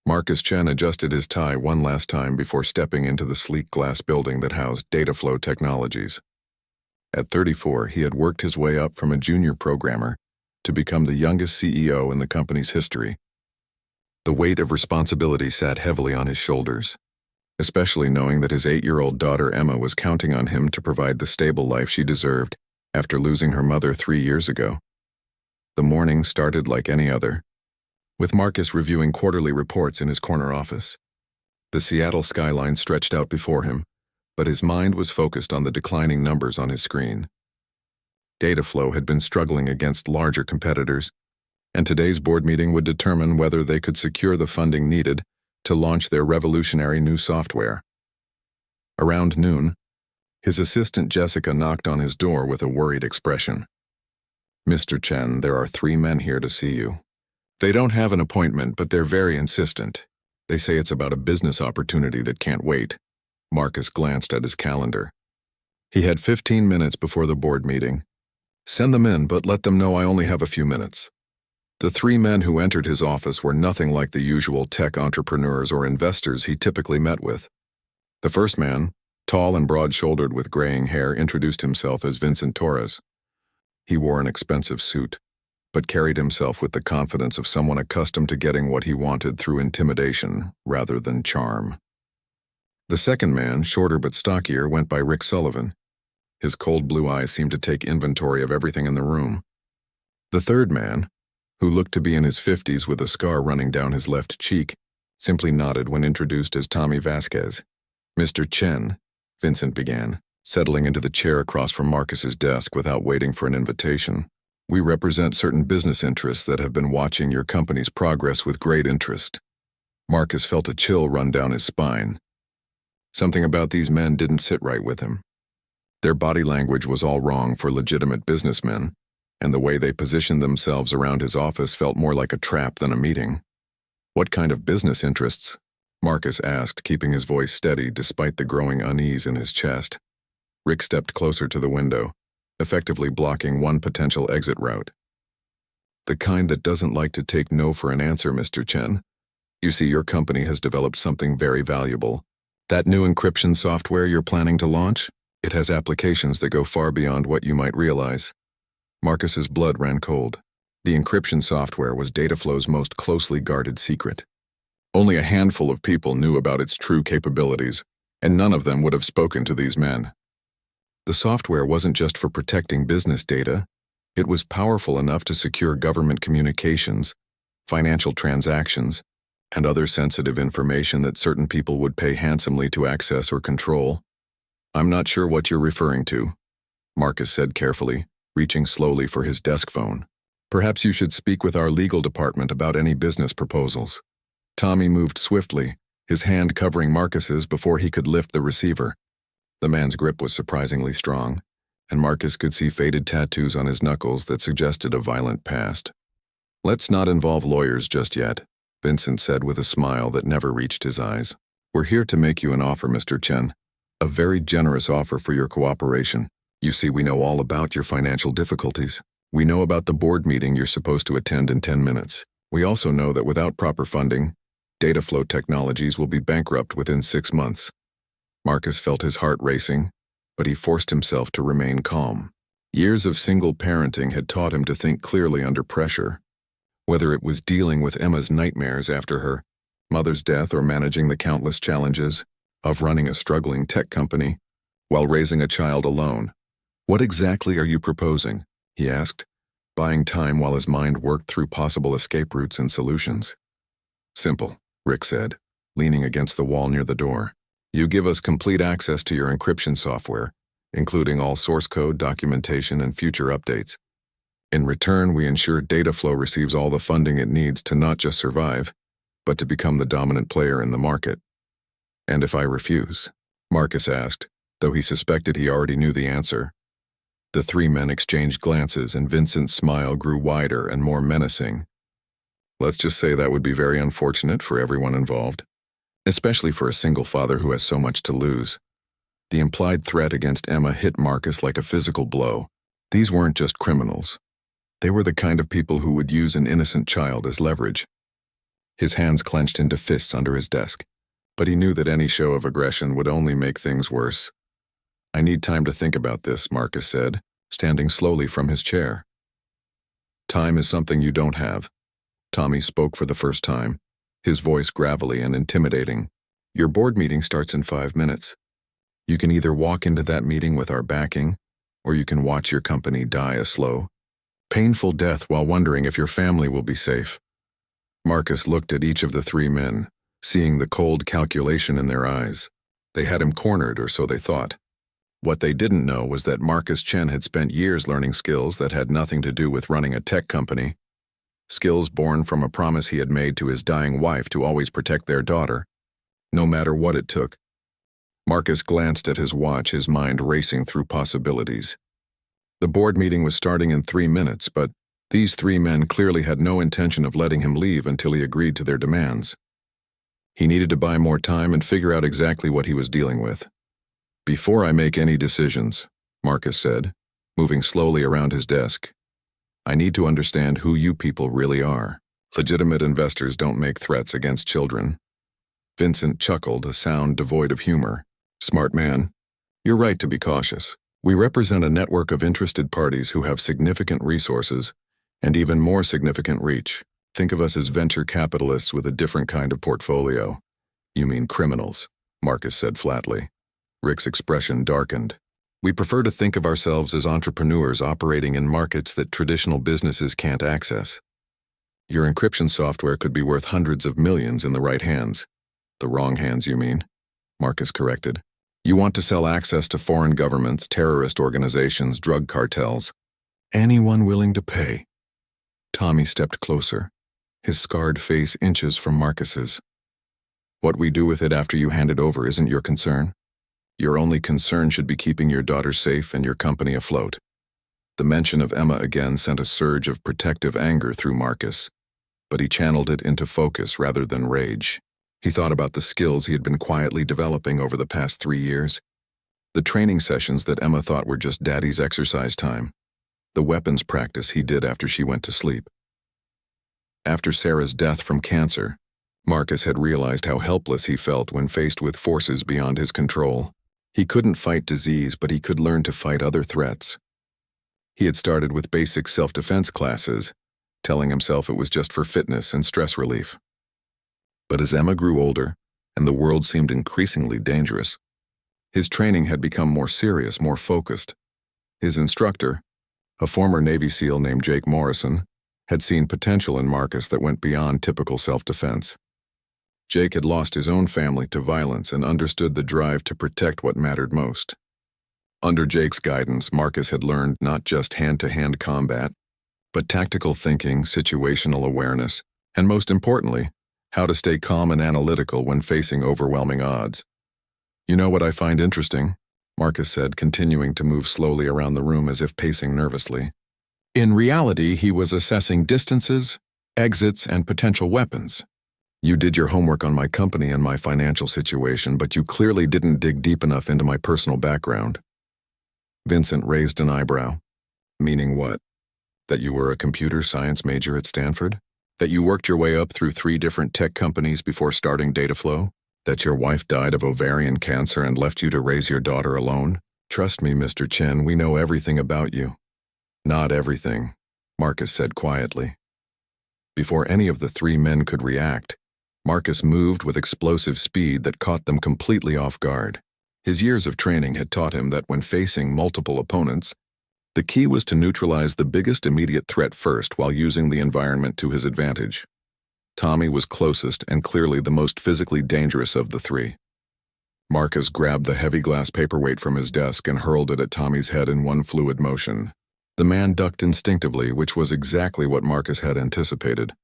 Marcus Chen adjusted his tie one last time before stepping into the sleek glass building that housed Dataflow Technologies. At 34, he had worked his way up from a junior programmer to become the youngest CEO in the company's history. The weight of responsibility sat heavily on his shoulders, especially knowing that his 8-year-old daughter Emma was counting on him to provide the stable life she deserved after losing her mother 3 years ago. The morning started like any other, with Marcus reviewing quarterly reports in his corner office. The Seattle skyline stretched out before him, but his mind was focused on the declining numbers on his screen. Dataflow had been struggling against larger competitors, and today's board meeting would determine whether they could secure the funding needed to launch their revolutionary new software. Around noon, his assistant Jessica knocked on his door with a worried expression. "Mr. Chen, there are 3 men here to see you. They don't have an appointment, but they're very insistent. They say it's about a business opportunity that can't wait." Marcus glanced at his calendar. He had 15 minutes before the board meeting. "Send them in, but let them know I only have a few minutes." The 3 men who entered his office were nothing like the usual tech entrepreneurs or investors he typically met with. The first man, tall and broad-shouldered with graying hair, introduced himself as Vincent Torres. He wore an expensive suit, but carried himself with the confidence of someone accustomed to getting what he wanted through intimidation rather than charm. The second man, shorter but stockier, went by Rick Sullivan. His cold blue eyes seemed to take inventory of everything in the room. The third man, who looked to be in his 50s with a scar running down his left cheek, simply nodded when introduced as Tommy Vasquez. "Mr. Chen," Vincent began, settling into the chair across from Marcus's desk without waiting for an invitation. "We represent certain business interests that have been watching your company's progress with great interest." Marcus felt a chill run down his spine. Something about these men didn't sit right with him. Their body language was all wrong for legitimate businessmen, and the way they positioned themselves around his office felt more like a trap than a meeting. "What kind of business interests?" Marcus asked, keeping his voice steady despite the growing unease in his chest. Rick stepped closer to the window, effectively blocking one potential exit route. "The kind that doesn't like to take no for an answer, Mr. Chen. You see, your company has developed something very valuable. That new encryption software you're planning to launch, it has applications that go far beyond what you might realize." Marcus's blood ran cold. The encryption software was Dataflow's most closely guarded secret. Only a handful of people knew about its true capabilities, and none of them would have spoken to these men. The software wasn't just for protecting business data. It was powerful enough to secure government communications, financial transactions, and other sensitive information that certain people would pay handsomely to access or control. "I'm not sure what you're referring to," Marcus said carefully, reaching slowly for his desk phone. "Perhaps you should speak with our legal department about any business proposals." Tommy moved swiftly, his hand covering Marcus's before he could lift the receiver. The man's grip was surprisingly strong, and Marcus could see faded tattoos on his knuckles that suggested a violent past. "Let's not involve lawyers just yet," Vincent said with a smile that never reached his eyes. "We're here to make you an offer, Mr. Chen. A very generous offer for your cooperation. You see, we know all about your financial difficulties. We know about the board meeting you're supposed to attend in 10 minutes. We also know that without proper funding, Dataflow Technologies will be bankrupt within 6 months." Marcus felt his heart racing, but he forced himself to remain calm. Years of single parenting had taught him to think clearly under pressure. Whether it was dealing with Emma's nightmares after her mother's death or managing the countless challenges of running a struggling tech company while raising a child alone. "What exactly are you proposing?" he asked, buying time while his mind worked through possible escape routes and solutions. "Simple," Rick said, leaning against the wall near the door. "You give us complete access to your encryption software, including all source code, documentation, and future updates. In return, we ensure Dataflow receives all the funding it needs to not just survive, but to become the dominant player in the market." "And if I refuse?" Marcus asked, though he suspected he already knew the answer. The 3 men exchanged glances, and Vincent's smile grew wider and more menacing. "Let's just say that would be very unfortunate for everyone involved, especially for a single father who has so much to lose." The implied threat against Emma hit Marcus like a physical blow. These weren't just criminals. They were the kind of people who would use an innocent child as leverage. His hands clenched into fists under his desk, but he knew that any show of aggression would only make things worse. "I need time to think about this," Marcus said, standing slowly from his chair. "Time is something you don't have." Tommy spoke for the first time, his voice gravelly and intimidating. "Your board meeting starts in 5 minutes. You can either walk into that meeting with our backing, or you can watch your company die a slow, painful death while wondering if your family will be safe." Marcus looked at each of the 3 men, seeing the cold calculation in their eyes. They had him cornered, or so they thought. What they didn't know was that Marcus Chen had spent years learning skills that had nothing to do with running a tech company, skills born from a promise he had made to his dying wife to always protect their daughter, no matter what it took. Marcus glanced at his watch, his mind racing through possibilities. The board meeting was starting in 3 minutes, but these 3 men clearly had no intention of letting him leave until he agreed to their demands. He needed to buy more time and figure out exactly what he was dealing with. "Before I make any decisions," Marcus said, moving slowly around his desk, "I need to understand who you people really are. Legitimate investors don't make threats against children." Vincent chuckled, a sound devoid of humor. "Smart man. You're right to be cautious. We represent a network of interested parties who have significant resources and even more significant reach. Think of us as venture capitalists with a different kind of portfolio." "You mean criminals," Marcus said flatly. Rick's expression darkened. "We prefer to think of ourselves as entrepreneurs operating in markets that traditional businesses can't access. Your encryption software could be worth hundreds of millions in the right hands." "The wrong hands, you mean?" Marcus corrected. "You want to sell access to foreign governments, terrorist organizations, drug cartels. Anyone willing to pay." Tommy stepped closer, his scarred face inches from Marcus's. "What we do with it after you hand it over isn't your concern. Your only concern should be keeping your daughter safe and your company afloat." The mention of Emma again sent a surge of protective anger through Marcus, but he channeled it into focus rather than rage. He thought about the skills he had been quietly developing over the past 3 years, the training sessions that Emma thought were just daddy's exercise time, the weapons practice he did after she went to sleep. After Sarah's death from cancer, Marcus had realized how helpless he felt when faced with forces beyond his control. He couldn't fight disease, but he could learn to fight other threats. He had started with basic self-defense classes, telling himself it was just for fitness and stress relief. But as Emma grew older, and the world seemed increasingly dangerous, his training had become more serious, more focused. His instructor, a former Navy SEAL named Jake Morrison, had seen potential in Marcus that went beyond typical self-defense. Jake had lost his own family to violence and understood the drive to protect what mattered most. Under Jake's guidance, Marcus had learned not just hand-to-hand combat, but tactical thinking, situational awareness, and most importantly, how to stay calm and analytical when facing overwhelming odds. "You know what I find interesting?" Marcus said, continuing to move slowly around the room as if pacing nervously. In reality, he was assessing distances, exits, and potential weapons. "You did your homework on my company and my financial situation, but you clearly didn't dig deep enough into my personal background." Vincent raised an eyebrow. "Meaning what? That you were a computer science major at Stanford? That you worked your way up through 3 different tech companies before starting Dataflow? That your wife died of ovarian cancer and left you to raise your daughter alone? Trust me, Mr. Chen, we know everything about you." "Not everything," Marcus said quietly. Before any of the 3 men could react, Marcus moved with explosive speed that caught them completely off guard. His years of training had taught him that when facing multiple opponents, the key was to neutralize the biggest immediate threat first while using the environment to his advantage. Tommy was closest and clearly the most physically dangerous of the 3. Marcus grabbed the heavy glass paperweight from his desk and hurled it at Tommy's head in one fluid motion. The man ducked instinctively, which was exactly what Marcus had anticipated.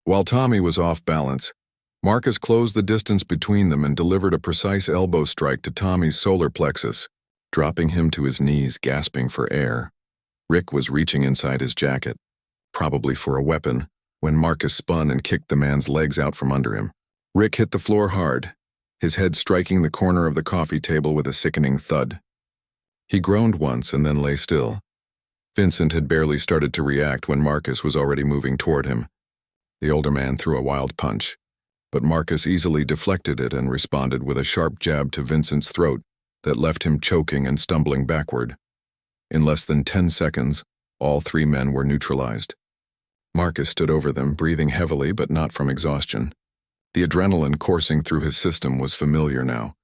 While Tommy was off balance, Marcus closed the distance between them and delivered a precise elbow strike to Tommy's solar plexus, dropping him to his knees, gasping for air. Rick was reaching inside his jacket, probably for a weapon, when Marcus spun and kicked the man's legs out from under him. Rick hit the floor hard, his head striking the corner of the coffee table with a sickening thud. He groaned once and then lay still. Vincent had barely started to react when Marcus was already moving toward him. The older man threw a wild punch, but Marcus easily deflected it and responded with a sharp jab to Vincent's throat that left him choking and stumbling backward. In less than 10 seconds, all three men were neutralized. Marcus stood over them, breathing heavily but not from exhaustion. The adrenaline coursing through his system was familiar now,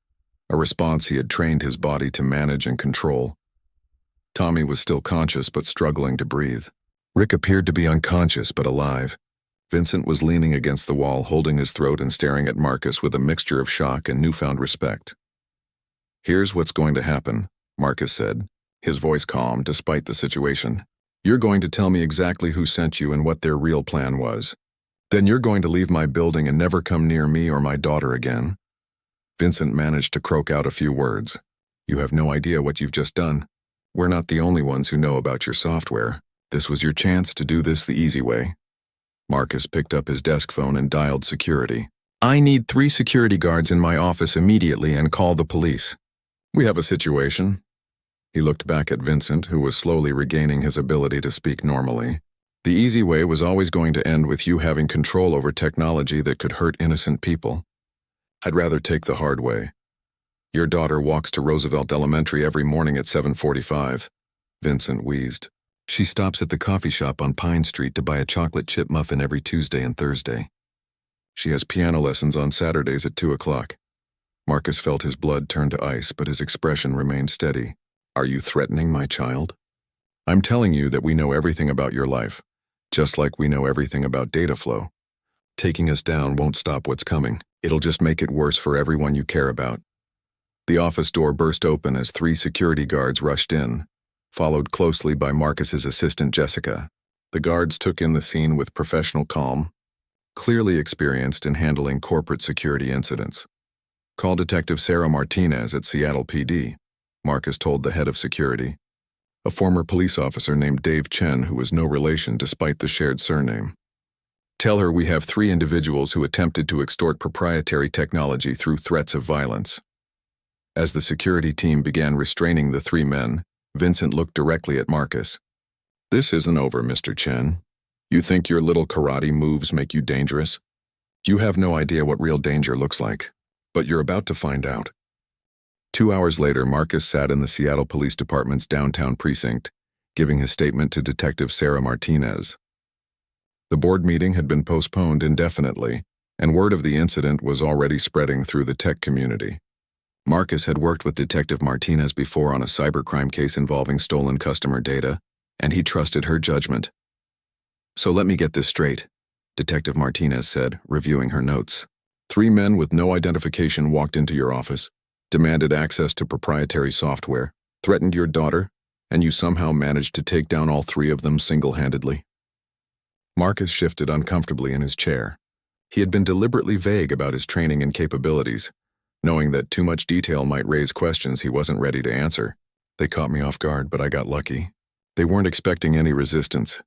a response he had trained his body to manage and control. Tommy was still conscious but struggling to breathe. Rick appeared to be unconscious but alive. Vincent was leaning against the wall, holding his throat and staring at Marcus with a mixture of shock and newfound respect. "Here's what's going to happen," Marcus said, his voice calm despite the situation. "You're going to tell me exactly who sent you and what their real plan was. Then you're going to leave my building and never come near me or my daughter again." Vincent managed to croak out a few words. "You have no idea what you've just done. We're not the only ones who know about your software. This was your chance to do this the easy way." Marcus picked up his desk phone and dialed security. "I need 3 security guards in my office immediately and call the police." "We have a situation." He looked back at Vincent, who was slowly regaining his ability to speak normally. "The easy way was always going to end with you having control over technology that could hurt innocent people. I'd rather take the hard way. Your daughter walks to Roosevelt Elementary every morning at 7:45. Vincent wheezed. "She stops at the coffee shop on Pine Street to buy a chocolate chip muffin every Tuesday and Thursday. She has piano lessons on Saturdays at 2 o'clock. Marcus felt his blood turn to ice, but his expression remained steady. "Are you threatening my child?" "I'm telling you that we know everything about your life, just like we know everything about data flow. Taking us down won't stop what's coming. It'll just make it worse for everyone you care about." The office door burst open as 3 security guards rushed in, followed closely by Marcus's assistant Jessica. The guards took in the scene with professional calm, clearly experienced in handling corporate security incidents. "Call Detective Sarah Martinez at Seattle PD," Marcus told the head of security, a former police officer named Dave Chen who was no relation despite the shared surname. "Tell her we have 3 individuals who attempted to extort proprietary technology through threats of violence." As the security team began restraining the 3 men, Vincent looked directly at Marcus. "This isn't over, Mr. Chen. You think your little karate moves make you dangerous? You have no idea what real danger looks like, but you're about to find out." 2 hours later, Marcus sat in the Seattle Police Department's downtown precinct, giving his statement to Detective Sarah Martinez. The board meeting had been postponed indefinitely, and word of the incident was already spreading through the tech community. Marcus had worked with Detective Martinez before on a cybercrime case involving stolen customer data, and he trusted her judgment. "So let me get this straight," Detective Martinez said, reviewing her notes. 3 men with no identification walked into your office, demanded access to proprietary software, threatened your daughter, and you somehow managed to take down all 3 of them single-handedly. Marcus shifted uncomfortably in his chair. He had been deliberately vague about his training and capabilities, knowing that too much detail might raise questions he wasn't ready to answer. "They caught me off guard, but I got lucky. They weren't expecting any resistance."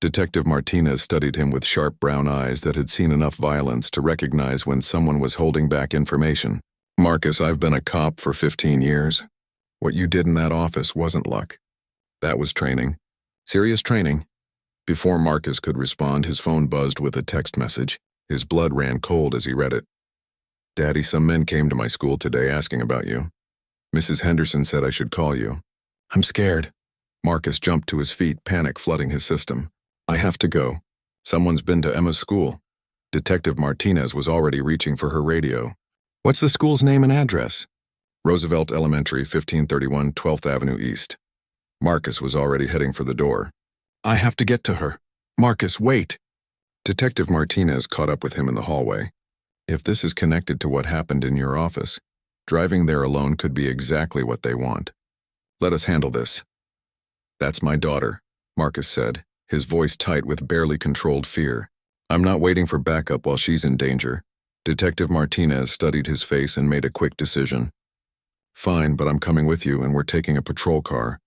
Detective Martinez studied him with sharp brown eyes that had seen enough violence to recognize when someone was holding back information. "Marcus, I've been a cop for 15 years. What you did in that office wasn't luck. That was training. Serious training." Before Marcus could respond, his phone buzzed with a text message. His blood ran cold as he read it. "Daddy, some men came to my school today asking about you. Mrs. Henderson said I should call you." "I'm scared." Marcus jumped to his feet, panic flooding his system. "I have to go. Someone's been to Emma's school." Detective Martinez was already reaching for her radio. "What's the school's name and address?" "Roosevelt Elementary, 1531 12th Avenue East." Marcus was already heading for the door. "I have to get to her. Marcus, wait." Detective Martinez caught up with him in the hallway. "If this is connected to what happened in your office, driving there alone could be exactly what they want. Let us handle this." "That's my daughter," Marcus said, his voice tight with barely controlled fear. "I'm not waiting for backup while she's in danger." Detective Martinez studied his face and made a quick decision. "Fine, but I'm coming with you and we're taking a patrol car.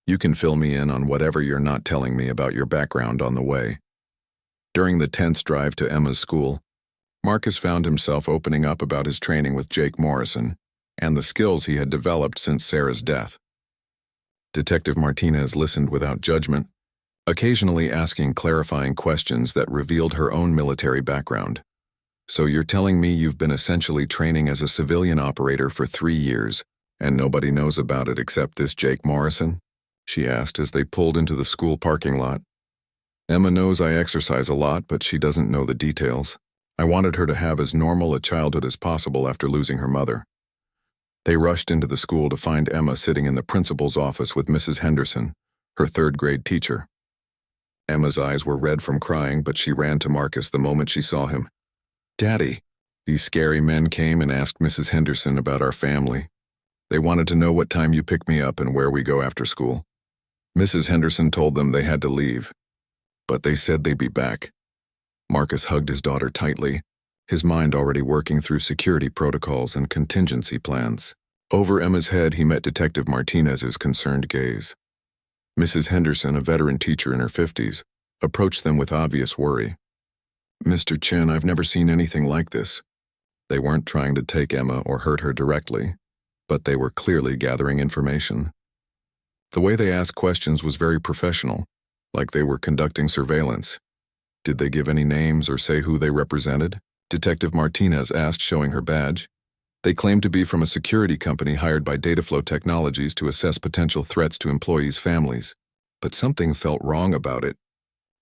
You can fill me in on whatever you're not telling me about your background on the way." During the tense drive to Emma's school, Marcus found himself opening up about his training with Jake Morrison and the skills he had developed since Sarah's death. Detective Martinez listened without judgment, occasionally asking clarifying questions that revealed her own military background. So you're telling me you've been essentially training as a civilian operator for 3 years, and nobody knows about it except this Jake Morrison? She asked as they pulled into the school parking lot. Emma knows I exercise a lot, but she doesn't know the details. I wanted her to have as normal a childhood as possible after losing her mother. They rushed into the school to find Emma sitting in the principal's office with Mrs. Henderson, her third-grade teacher. Emma's eyes were red from crying, but she ran to Marcus the moment she saw him. "Daddy." These scary men came and asked Mrs. Henderson about our family. They wanted to know what time you pick me up and where we go after school. Mrs. Henderson told them they had to leave, but they said they'd be back. Marcus hugged his daughter tightly, his mind already working through security protocols and contingency plans. Over Emma's head, he met Detective Martinez's concerned gaze. Mrs. Henderson, a veteran teacher in her 50s, approached them with obvious worry. "Mr. Chen, I've never seen anything like this." They weren't trying to take Emma or hurt her directly, but they were clearly gathering information. The way they asked questions was very professional, like they were conducting surveillance. "Did they give any names or say who they represented?" Detective Martinez asked, showing her badge. "They claimed to be from a security company hired by Dataflow Technologies to assess potential threats to employees' families. But something felt wrong about it.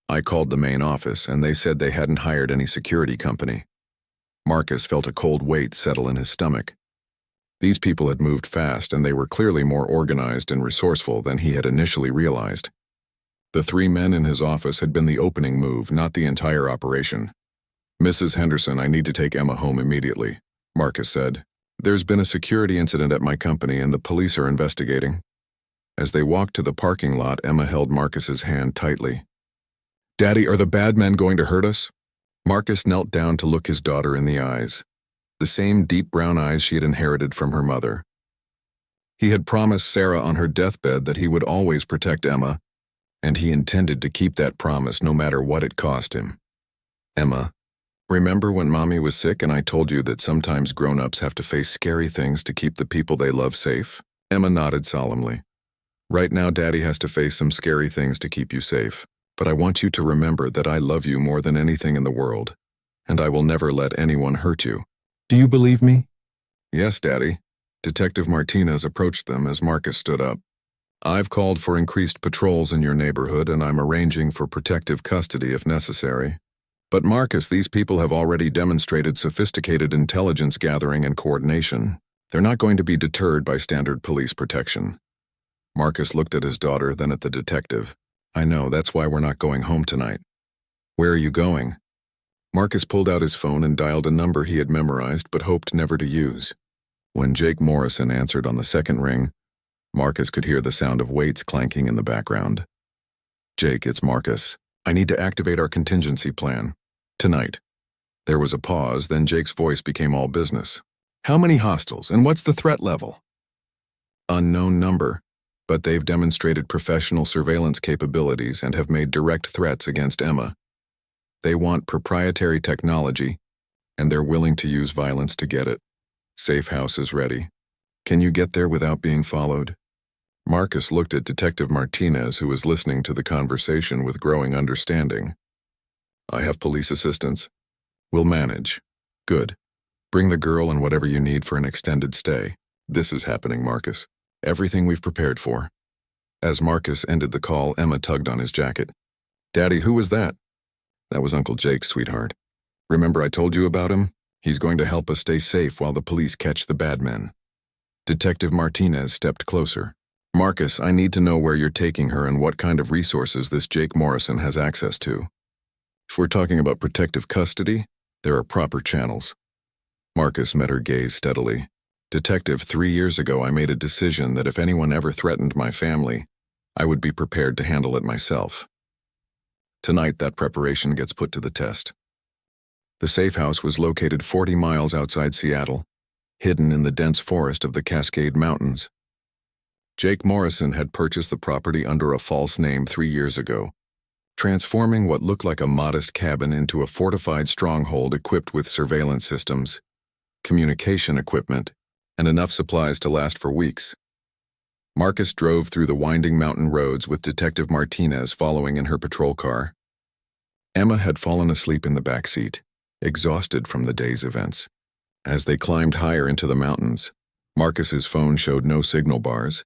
I called the main office, and they said they hadn't hired any security company." Marcus felt a cold weight settle in his stomach. These people had moved fast, and they were clearly more organized and resourceful than he had initially realized. The 3 men in his office had been the opening move, not the entire operation. "Mrs. Henderson, I need to take Emma home immediately," Marcus said. "There's been a security incident at my company, and the police are investigating." As they walked to the parking lot, Emma held Marcus's hand tightly. "Daddy, are the bad men going to hurt us?" Marcus knelt down to look his daughter in the eyes, the same deep brown eyes she had inherited from her mother. He had promised Sarah on her deathbed that he would always protect Emma, and he intended to keep that promise no matter what it cost him. "Emma, remember when Mommy was sick and I told you that sometimes grown-ups have to face scary things to keep the people they love safe?" Emma nodded solemnly. "Right now, Daddy has to face some scary things to keep you safe. But I want you to remember that I love you more than anything in the world, and I will never let anyone hurt you. Do you believe me?" "Yes, Daddy." Detective Martinez approached them as Marcus stood up. "I've called for increased patrols in your neighborhood, and I'm arranging for protective custody if necessary. But Marcus, these people have already demonstrated sophisticated intelligence gathering and coordination. They're not going to be deterred by standard police protection." Marcus looked at his daughter, then at the detective. "I know, that's why we're not going home tonight." "Where are you going?" Marcus pulled out his phone and dialed a number he had memorized but hoped never to use. When Jake Morrison answered on the second ring, Marcus could hear the sound of weights clanking in the background. "Jake, it's Marcus. I need to activate our contingency plan. Tonight." There was a pause, then Jake's voice became all business. "How many hostiles, and what's the threat level?" "Unknown number, but they've demonstrated professional surveillance capabilities and have made direct threats against Emma. They want proprietary technology, and they're willing to use violence to get it. Safe house is ready. Can you get there without being followed?" Marcus looked at Detective Martinez, who was listening to the conversation with growing understanding. "I have police assistance. We'll manage." "Good. Bring the girl and whatever you need for an extended stay. This is happening, Marcus. Everything we've prepared for." As Marcus ended the call, Emma tugged on his jacket. "Daddy, who was that?" "That was Uncle Jake, sweetheart. Remember I told you about him? He's going to help us stay safe while the police catch the bad men." Detective Martinez stepped closer. "Marcus, I need to know where you're taking her and what kind of resources this Jake Morrison has access to. If we're talking about protective custody, there are proper channels." Marcus met her gaze steadily. "Detective, 3 years ago I made a decision that if anyone ever threatened my family, I would be prepared to handle it myself. Tonight that preparation gets put to the test." The safe house was located 40 miles outside Seattle, hidden in the dense forest of the Cascade Mountains. Jake Morrison had purchased the property under a false name 3 years ago, transforming what looked like a modest cabin into a fortified stronghold equipped with surveillance systems, communication equipment, and enough supplies to last for weeks. Marcus drove through the winding mountain roads with Detective Martinez following in her patrol car. Emma had fallen asleep in the back seat, exhausted from the day's events. As they climbed higher into the mountains, Marcus's phone showed no signal bars,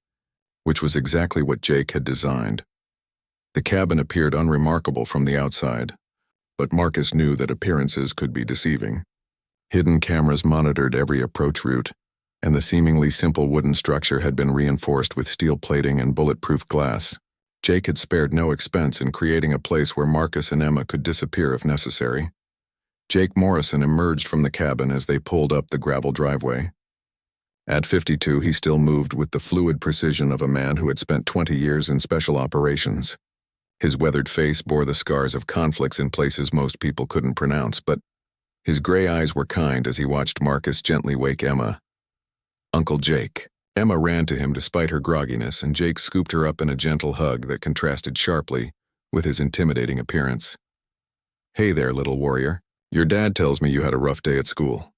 which was exactly what Jake had designed. The cabin appeared unremarkable from the outside, but Marcus knew that appearances could be deceiving. Hidden cameras monitored every approach route, and the seemingly simple wooden structure had been reinforced with steel plating and bulletproof glass. Jake had spared no expense in creating a place where Marcus and Emma could disappear if necessary. Jake Morrison emerged from the cabin as they pulled up the gravel driveway. At 52, he still moved with the fluid precision of a man who had spent 20 years in special operations. His weathered face bore the scars of conflicts in places most people couldn't pronounce, but his gray eyes were kind as he watched Marcus gently wake Emma. "Uncle Jake." Emma ran to him despite her grogginess, and Jake scooped her up in a gentle hug that contrasted sharply with his intimidating appearance. "Hey there, little warrior. Your dad tells me you had a rough day at school."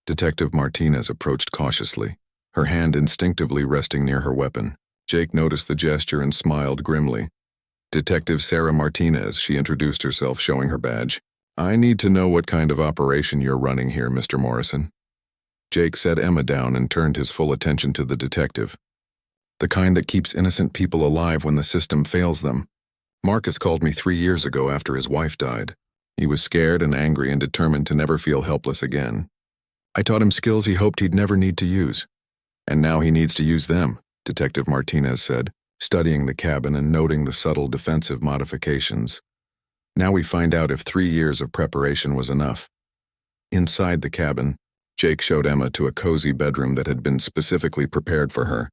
Detective Martinez approached cautiously, her hand instinctively resting near her weapon. Jake noticed the gesture and smiled grimly. "Detective Sarah Martinez," she introduced herself, showing her badge. "I need to know what kind of operation you're running here, Mr. Morrison." Jake set Emma down and turned his full attention to the detective. "The kind that keeps innocent people alive when the system fails them. Marcus called me 3 years ago after his wife died. He was scared and angry and determined to never feel helpless again. I taught him skills he hoped he'd never need to use. And now he needs to use them," Detective Martinez said, studying the cabin and noting the subtle defensive modifications. "Now we find out if 3 years of preparation was enough." Inside the cabin, Jake showed Emma to a cozy bedroom that had been specifically prepared for her.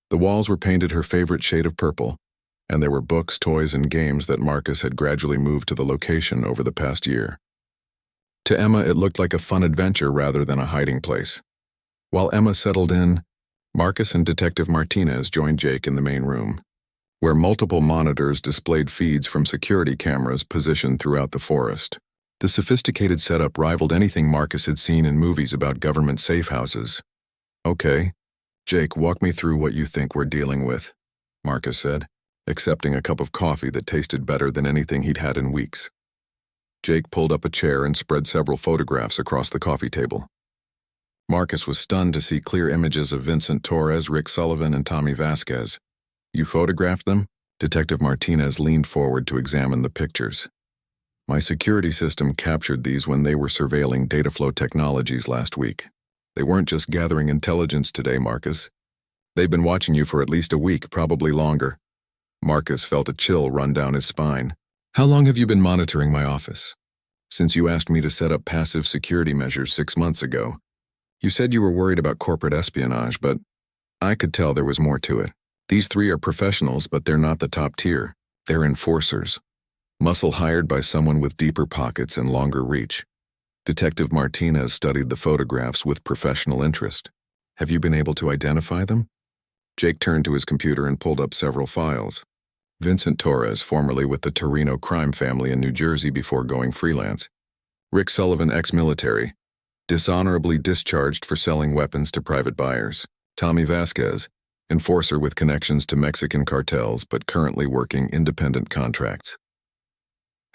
The walls were painted her favorite shade of purple, and there were books, toys, and games that Marcus had gradually moved to the location over the past year. To Emma, it looked like a fun adventure rather than a hiding place. While Emma settled in, Marcus and Detective Martinez joined Jake in the main room, where multiple monitors displayed feeds from security cameras positioned throughout the forest. The sophisticated setup rivaled anything Marcus had seen in movies about government safe houses. "Okay, Jake, walk me through what you think we're dealing with," Marcus said, accepting a cup of coffee that tasted better than anything he'd had in weeks. Jake pulled up a chair and spread several photographs across the coffee table. Marcus was stunned to see clear images of Vincent Torres, Rick Sullivan, and Tommy Vasquez. "You photographed them?" Detective Martinez leaned forward to examine the pictures. "My security system captured these when they were surveilling Dataflow Technologies last week. They weren't just gathering intelligence today, Marcus. They've been watching you for at least a week, probably longer." Marcus felt a chill run down his spine. "How long have you been monitoring my office?" "Since you asked me to set up passive security measures 6 months ago. You said you were worried about corporate espionage, but I could tell there was more to it. These 3 are professionals, but they're not the top tier. They're enforcers. Muscle hired by someone with deeper pockets and longer reach." Detective Martinez studied the photographs with professional interest. "Have you been able to identify them?" Jake turned to his computer and pulled up several files. Vincent Torres, formerly with the Torino crime family in New Jersey before going freelance. Rick Sullivan, ex-military, dishonorably discharged for selling weapons to private buyers. Tommy Vasquez, enforcer with connections to Mexican cartels but currently working independent contracts.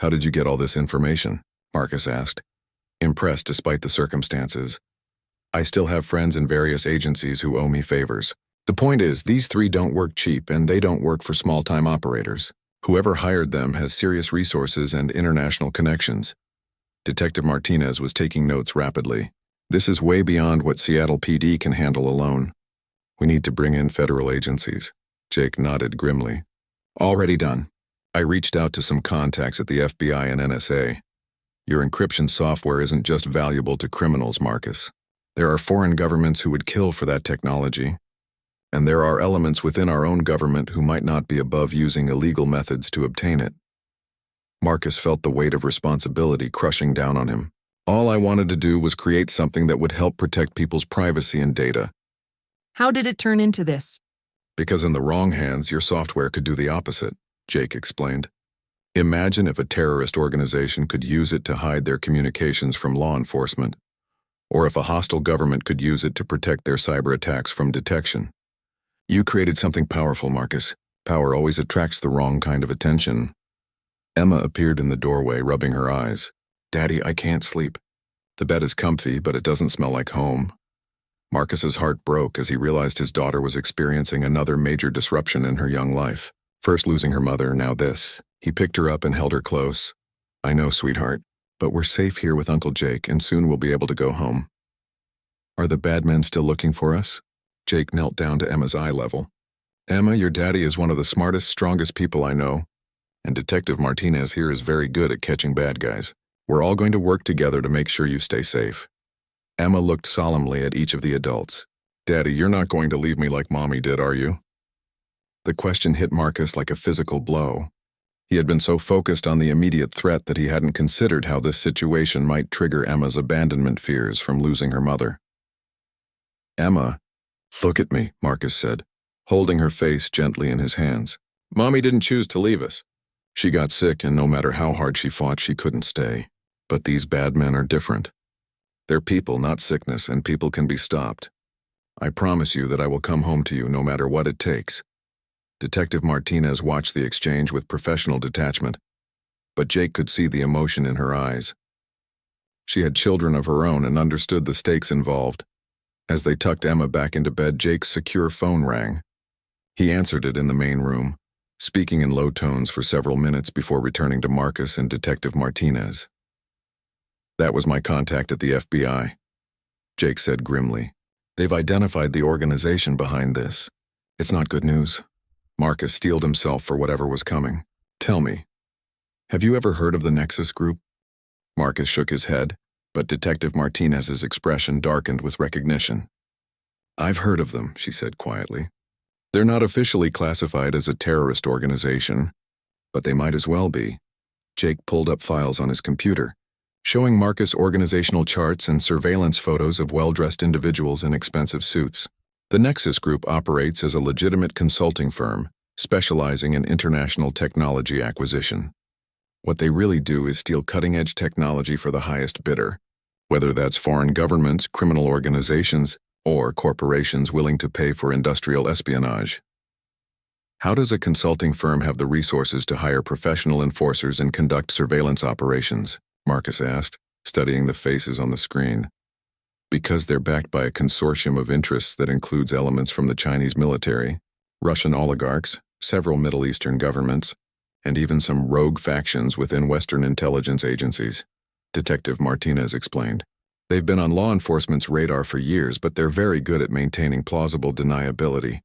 "How did you get all this information?" Marcus asked, impressed despite the circumstances. "I still have friends in various agencies who owe me favors. The point is, these 3 don't work cheap, and they don't work for small-time operators. Whoever hired them has serious resources and international connections." Detective Martinez was taking notes rapidly. "This is way beyond what Seattle PD can handle alone. We need to bring in federal agencies." Jake nodded grimly. "Already done. I reached out to some contacts at the FBI and NSA. Your encryption software isn't just valuable to criminals, Marcus. There are foreign governments who would kill for that technology. And there are elements within our own government who might not be above using illegal methods to obtain it." Marcus felt the weight of responsibility crushing down on him. "All I wanted to do was create something that would help protect people's privacy and data." "How did it turn into this?" "Because in the wrong hands, your software could do the opposite," Jake explained. "Imagine if a terrorist organization could use it to hide their communications from law enforcement, or if a hostile government could use it to protect their cyber attacks from detection. You created something powerful, Marcus. Power always attracts the wrong kind of attention." Emma appeared in the doorway, rubbing her eyes. "Daddy, I can't sleep. The bed is comfy, but it doesn't smell like home. Marcus's heart broke as he realized his daughter was experiencing another major disruption in her young life. First losing her mother, now this. He picked her up and held her close. "I know, sweetheart, but we're safe here with Uncle Jake, and soon we'll be able to go home." "Are the bad men still looking for us?" Jake knelt down to Emma's eye level. "Emma, your daddy is one of the smartest, strongest people I know, and Detective Martinez here is very good at catching bad guys. We're all going to work together to make sure you stay safe." Emma looked solemnly at each of the adults. "Daddy, you're not going to leave me like Mommy did, are you?" The question hit Marcus like a physical blow. He had been so focused on the immediate threat that he hadn't considered how this situation might trigger Emma's abandonment fears from losing her mother. "Emma, look at me," Marcus said, holding her face gently in his hands. "Mommy didn't choose to leave us. She got sick, and no matter how hard she fought, she couldn't stay. But these bad men are different. They're people, not sickness, and people can be stopped. I promise you that I will come home to you no matter what it takes." Detective Martinez watched the exchange with professional detachment, but Jake could see the emotion in her eyes. She had children of her own and understood the stakes involved. As they tucked Emma back into bed, Jake's secure phone rang. He answered it in the main room, speaking in low tones for several minutes before returning to Marcus and Detective Martinez. "That was my contact at the FBI," Jake said grimly. "They've identified the organization behind this. It's not good news." Marcus steeled himself for whatever was coming. "Tell me, have you ever heard of the Nexus Group?" Marcus shook his head, but Detective Martinez's expression darkened with recognition. "I've heard of them," she said quietly. "They're not officially classified as a terrorist organization, but they might as well be." Jake pulled up files on his computer, showing Marcus organizational charts and surveillance photos of well-dressed individuals in expensive suits. The Nexus Group operates as a legitimate consulting firm, specializing in international technology acquisition. What they really do is steal cutting-edge technology for the highest bidder, whether that's foreign governments, criminal organizations, or corporations willing to pay for industrial espionage. "How does a consulting firm have the resources to hire professional enforcers and conduct surveillance operations?" Marcus asked, studying the faces on the screen. "Because they're backed by a consortium of interests that includes elements from the Chinese military, Russian oligarchs, several Middle Eastern governments, and even some rogue factions within Western intelligence agencies," Detective Martinez explained. "They've been on law enforcement's radar for years, but they're very good at maintaining plausible deniability."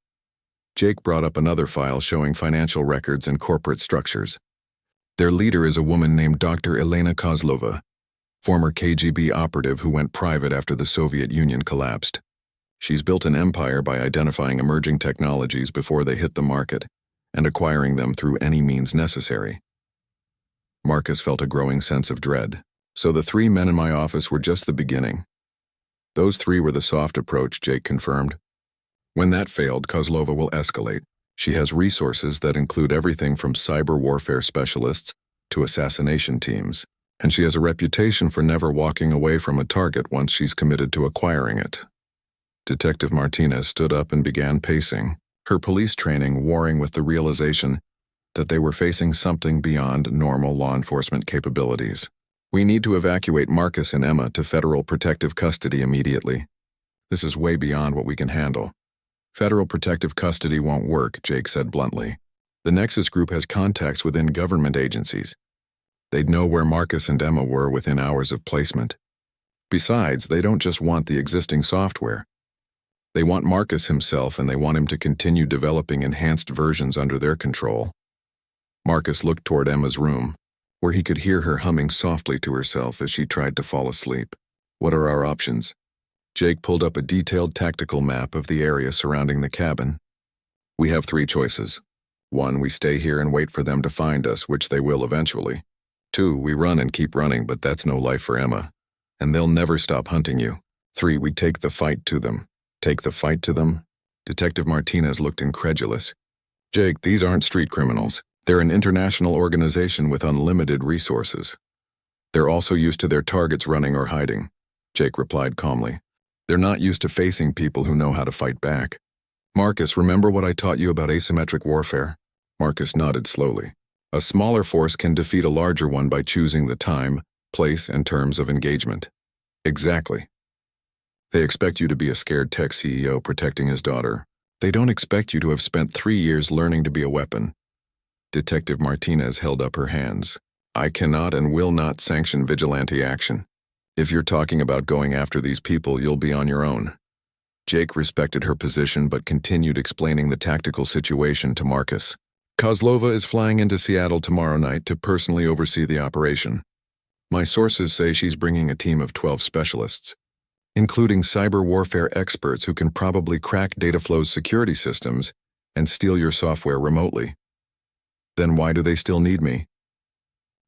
Jake brought up another file showing financial records and corporate structures. "Their leader is a woman named Dr. Elena Kozlova, former KGB operative who went private after the Soviet Union collapsed. She's built an empire by identifying emerging technologies before they hit the market and acquiring them through any means necessary." Marcus felt a growing sense of dread. "So the 3 men in my office were just the beginning." "Those 3 were the soft approach," Jake confirmed. "When that failed, Kozlova will escalate. She has resources that include everything from cyber warfare specialists to assassination teams, and she has a reputation for never walking away from a target once she's committed to acquiring it." Detective Martinez stood up and began pacing, her police training warring with the realization that they were facing something beyond normal law enforcement capabilities. "We need to evacuate Marcus and Emma to federal protective custody immediately. This is way beyond what we can handle." "Federal protective custody won't work," Jake said bluntly. "The Nexus Group has contacts within government agencies. They'd know where Marcus and Emma were within hours of placement. Besides, they don't just want the existing software. They want Marcus himself, and they want him to continue developing enhanced versions under their control." Marcus looked toward Emma's room, where he could hear her humming softly to herself as she tried to fall asleep. "What are our options?" Jake pulled up a detailed tactical map of the area surrounding the cabin. "We have 3 choices. 1, we stay here and wait for them to find us, which they will eventually. 2, we run and keep running, but that's no life for Emma, and they'll never stop hunting you. 3, we take the fight to them." "Take the fight to them?" Detective Martinez looked incredulous. "Jake, these aren't street criminals. They're an international organization with unlimited resources. They're also used to their targets running or hiding," Jake replied calmly. "They're not used to facing people who know how to fight back." "Marcus, remember what I taught you about asymmetric warfare?" Marcus nodded slowly. "A smaller force can defeat a larger one by choosing the time, place, and terms of engagement. Exactly. They expect you to be a scared tech CEO protecting his daughter. They don't expect you to have spent 3 years learning to be a weapon. Detective Martinez held up her hands. I cannot and will not sanction vigilante action. If you're talking about going after these people, you'll be on your own. Jake respected her position but continued explaining the tactical situation to Marcus. Kozlova is flying into Seattle tomorrow night to personally oversee the operation. My sources say she's bringing a team of 12 specialists, including cyber warfare experts who can probably crack Dataflow's security systems and steal your software remotely. Then why do they still need me?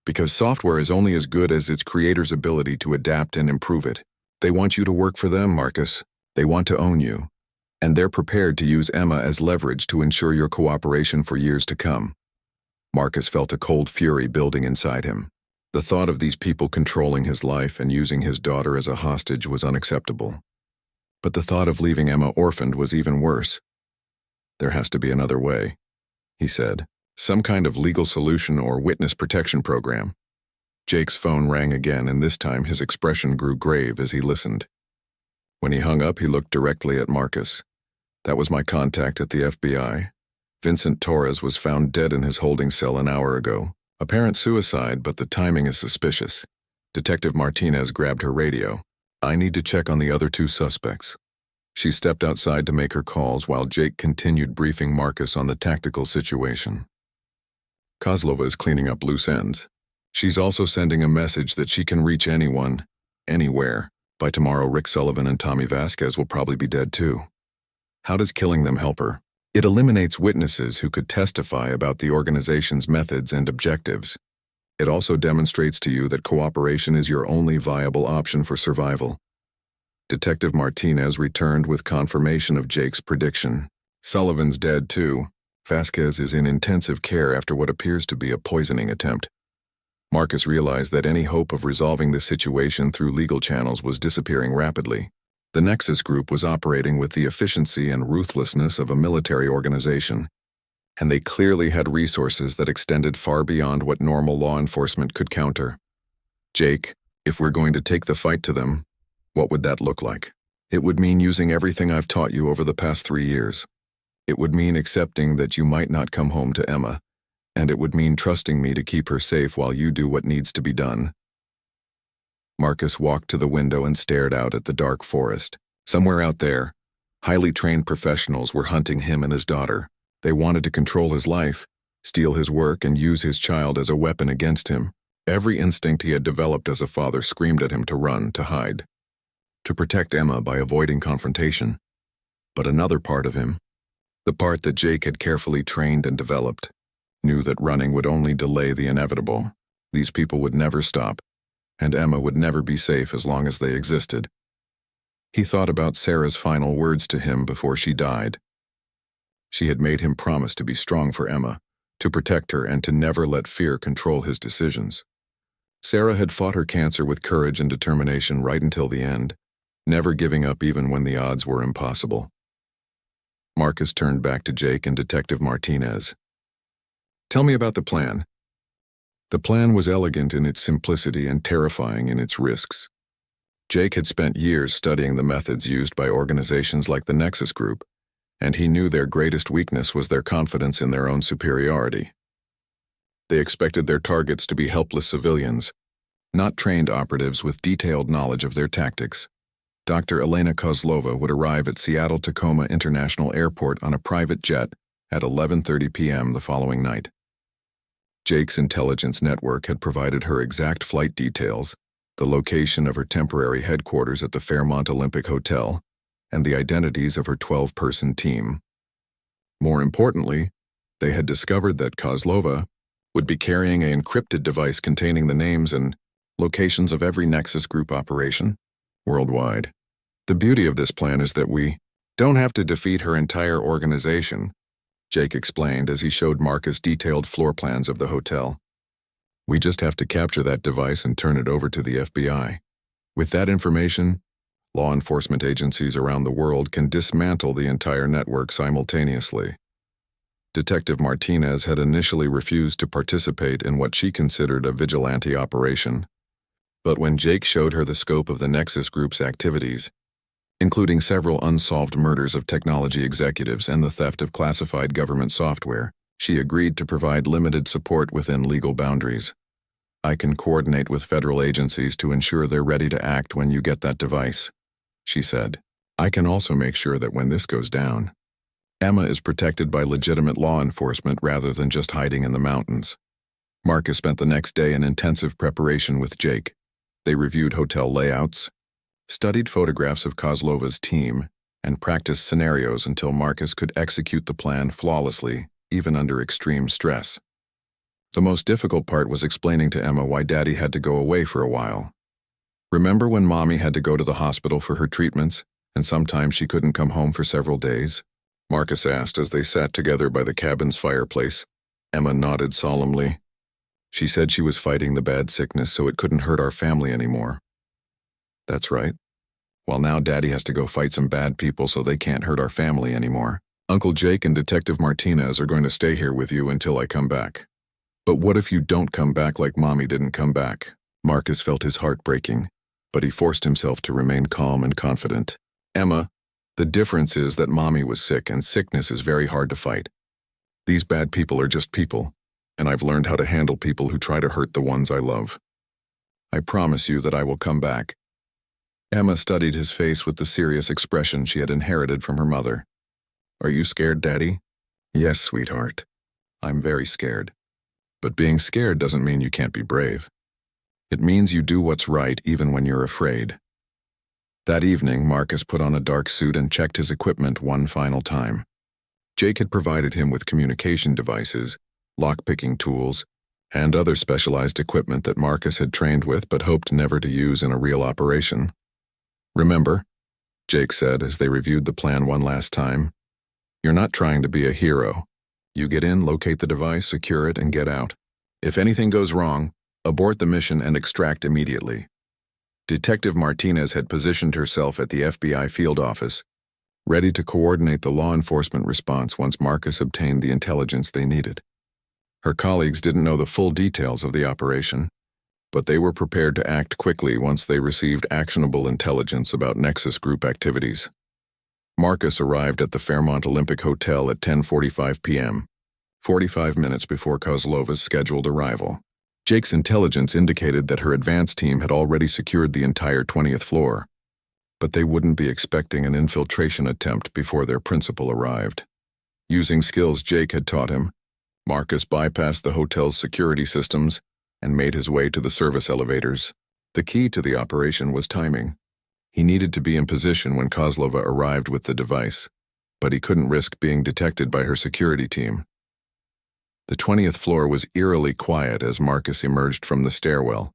Because software is only as good as its creator's ability to adapt and improve it. They want you to work for them, Marcus. They want to own you. And they're prepared to use Emma as leverage to ensure your cooperation for years to come. Marcus felt a cold fury building inside him. The thought of these people controlling his life and using his daughter as a hostage was unacceptable. But the thought of leaving Emma orphaned was even worse. There has to be another way, he said. Some kind of legal solution or witness protection program. Jake's phone rang again, and this time his expression grew grave as he listened. When he hung up, he looked directly at Marcus. That was my contact at the FBI. Vincent Torres was found dead in his holding cell an hour ago. Apparent suicide, but the timing is suspicious. Detective Martinez grabbed her radio. I need to check on the other 2 suspects. She stepped outside to make her calls while Jake continued briefing Marcus on the tactical situation. Kozlova is cleaning up loose ends. She's also sending a message that she can reach anyone, anywhere. By tomorrow, Rick Sullivan and Tommy Vasquez will probably be dead too. How does killing them help her? It eliminates witnesses who could testify about the organization's methods and objectives. It also demonstrates to you that cooperation is your only viable option for survival. Detective Martinez returned with confirmation of Jake's prediction. Sullivan's dead too. Vasquez is in intensive care after what appears to be a poisoning attempt. Marcus realized that any hope of resolving the situation through legal channels was disappearing rapidly. The Nexus Group was operating with the efficiency and ruthlessness of a military organization, and they clearly had resources that extended far beyond what normal law enforcement could counter. Jake, if we're going to take the fight to them, what would that look like? It would mean using everything I've taught you over the past 3 years. It would mean accepting that you might not come home to Emma, and it would mean trusting me to keep her safe while you do what needs to be done. Marcus walked to the window and stared out at the dark forest. Somewhere out there, highly trained professionals were hunting him and his daughter. They wanted to control his life, steal his work, and use his child as a weapon against him. Every instinct he had developed as a father screamed at him to run, to hide, to protect Emma by avoiding confrontation. But another part of him, the part that Jake had carefully trained and developed, knew that running would only delay the inevitable. These people would never stop, and Emma would never be safe as long as they existed. He thought about Sarah's final words to him before she died. She had made him promise to be strong for Emma, to protect her, and to never let fear control his decisions. Sarah had fought her cancer with courage and determination right until the end, never giving up even when the odds were impossible. Marcus turned back to Jake and Detective Martinez. Tell me about the plan. The plan was elegant in its simplicity and terrifying in its risks. Jake had spent years studying the methods used by organizations like the Nexus Group, and he knew their greatest weakness was their confidence in their own superiority. They expected their targets to be helpless civilians, not trained operatives with detailed knowledge of their tactics. Dr. Elena Kozlova would arrive at Seattle-Tacoma International Airport on a private jet at 11:30 p.m. the following night. Jake's intelligence network had provided her exact flight details, the location of her temporary headquarters at the Fairmont Olympic Hotel, and the identities of her 12-person team. More importantly, they had discovered that Kozlova would be carrying an encrypted device containing the names and locations of every Nexus Group operation worldwide. The beauty of this plan is that we don't have to defeat her entire organization, Jake explained as he showed Marcus detailed floor plans of the hotel. We just have to capture that device and turn it over to the FBI. With that information, law enforcement agencies around the world can dismantle the entire network simultaneously. Detective Martinez had initially refused to participate in what she considered a vigilante operation, But when Jake showed her the scope of the Nexus Group's activities, including several unsolved murders of technology executives and the theft of classified government software, she agreed to provide limited support within legal boundaries. "I can coordinate with federal agencies to ensure they're ready to act when you get that device," she said. "I can also make sure that when this goes down, Emma is protected by legitimate law enforcement rather than just hiding in the mountains." Marcus spent the next day in intensive preparation with Jake. They reviewed hotel layouts, studied photographs of Kozlova's team, and practiced scenarios until Marcus could execute the plan flawlessly, even under extreme stress. The most difficult part was explaining to Emma why Daddy had to go away for a while. "Remember when Mommy had to go to the hospital for her treatments, and sometimes she couldn't come home for several days?" Marcus asked as they sat together by the cabin's fireplace. Emma nodded solemnly. "She said she was fighting the bad sickness so it couldn't hurt our family anymore." "That's right. Well, now Daddy has to go fight some bad people so they can't hurt our family anymore. Uncle Jake and Detective Martinez are going to stay here with you until I come back." "But what if you don't come back like Mommy didn't come back?" Marcus felt his heart breaking, but he forced himself to remain calm and confident. "Emma, the difference is that Mommy was sick, and sickness is very hard to fight. These bad people are just people, and I've learned how to handle people who try to hurt the ones I love. I promise you that I will come back." Emma studied his face with the serious expression she had inherited from her mother. "Are you scared, Daddy?" "Yes, sweetheart. I'm very scared. But being scared doesn't mean you can't be brave. It means you do what's right even when you're afraid." That evening, Marcus put on a dark suit and checked his equipment one final time. Jake had provided him with communication devices, lock-picking tools, and other specialized equipment that Marcus had trained with but hoped never to use in a real operation. "Remember," Jake said as they reviewed the plan one last time, "you're not trying to be a hero. You get in, locate the device, secure it, and get out. If anything goes wrong, abort the mission and extract immediately." Detective Martinez had positioned herself at the FBI field office, ready to coordinate the law enforcement response once Marcus obtained the intelligence they needed. Her colleagues didn't know the full details of the operation, but they were prepared to act quickly once they received actionable intelligence about Nexus Group activities. Marcus arrived at the Fairmont Olympic Hotel at 10:45 p.m., 45 minutes before Kozlova's scheduled arrival. Jake's intelligence indicated that her advance team had already secured the entire 20th floor, but they wouldn't be expecting an infiltration attempt before their principal arrived. Using skills Jake had taught him, Marcus bypassed the hotel's security systems and made his way to the service elevators. The key to the operation was timing. He needed to be in position when Kozlova arrived with the device, but he couldn't risk being detected by her security team. The 20th floor was eerily quiet as Marcus emerged from the stairwell.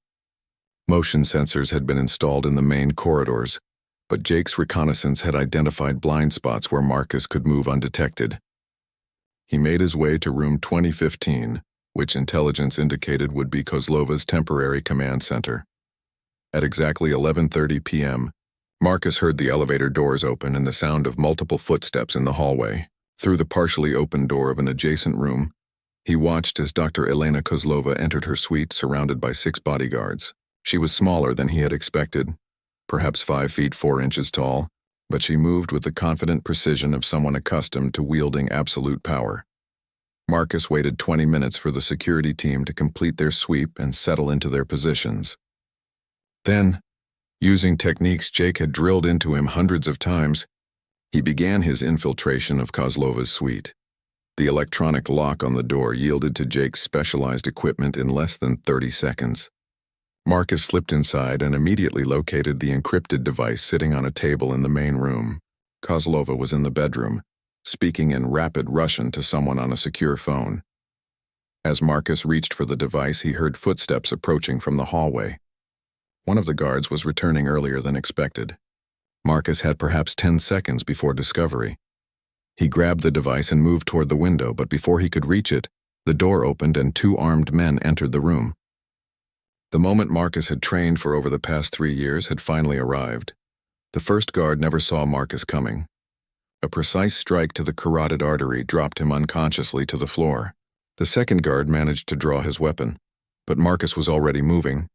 Motion sensors had been installed in the main corridors, but Jake's reconnaissance had identified blind spots where Marcus could move undetected. He made his way to room 2015, which intelligence indicated would be Kozlova's temporary command center. At exactly 11:30 p.m., Marcus heard the elevator doors open and the sound of multiple footsteps in the hallway. Through the partially open door of an adjacent room, he watched as Dr. Elena Kozlova entered her suite surrounded by 6 bodyguards. She was smaller than he had expected, perhaps 5 feet 4 inches tall, but she moved with the confident precision of someone accustomed to wielding absolute power. Marcus waited 20 minutes for the security team to complete their sweep and settle into their positions. Then, using techniques Jake had drilled into him hundreds of times, he began his infiltration of Kozlova's suite. The electronic lock on the door yielded to Jake's specialized equipment in less than 30 seconds. Marcus slipped inside and immediately located the encrypted device sitting on a table in the main room. Kozlova was in the bedroom, speaking in rapid Russian to someone on a secure phone. As Marcus reached for the device, he heard footsteps approaching from the hallway. One of the guards was returning earlier than expected. Marcus had perhaps 10 seconds before discovery. He grabbed the device and moved toward the window, but before he could reach it, the door opened and 2 armed men entered the room. The moment Marcus had trained for over the past 3 years had finally arrived. The first guard never saw Marcus coming. A precise strike to the carotid artery dropped him unconsciously to the floor. The second guard managed to draw his weapon, but Marcus was already moving.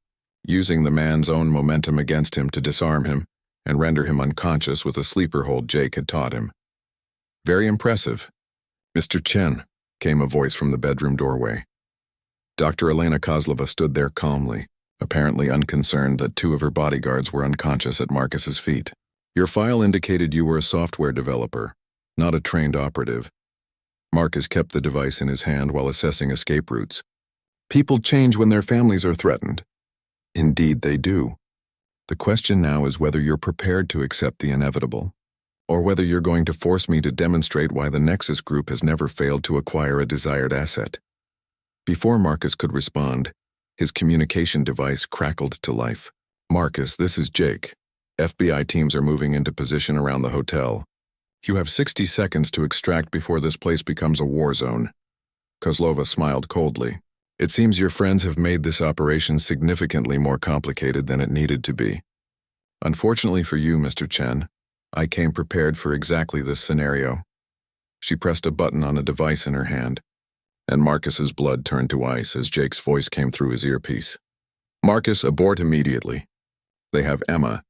using the man's own momentum against him to disarm him and render him unconscious with a sleeper hold Jake had taught him. Very impressive. Mr. Chen, came a voice from the bedroom doorway. Dr. Elena Kozlova stood there calmly, apparently unconcerned that two of her bodyguards were unconscious at Marcus's feet. Your file indicated you were a software developer, not a trained operative. Marcus kept the device in his hand while assessing escape routes. People change when their families are threatened. Indeed, they do. The question now is whether you're prepared to accept the inevitable, or whether you're going to force me to demonstrate why the Nexus Group has never failed to acquire a desired asset. Before Marcus could respond, his communication device crackled to life. Marcus, this is Jake. FBI teams are moving into position around the hotel. You have 60 seconds to extract before this place becomes a war zone. Kozlova smiled coldly. It seems your friends have made this operation significantly more complicated than it needed to be. Unfortunately for you, Mr. Chen, I came prepared for exactly this scenario. She pressed a button on a device in her hand, and Marcus's blood turned to ice as Jake's voice came through his earpiece. Marcus, abort immediately. They have Emma,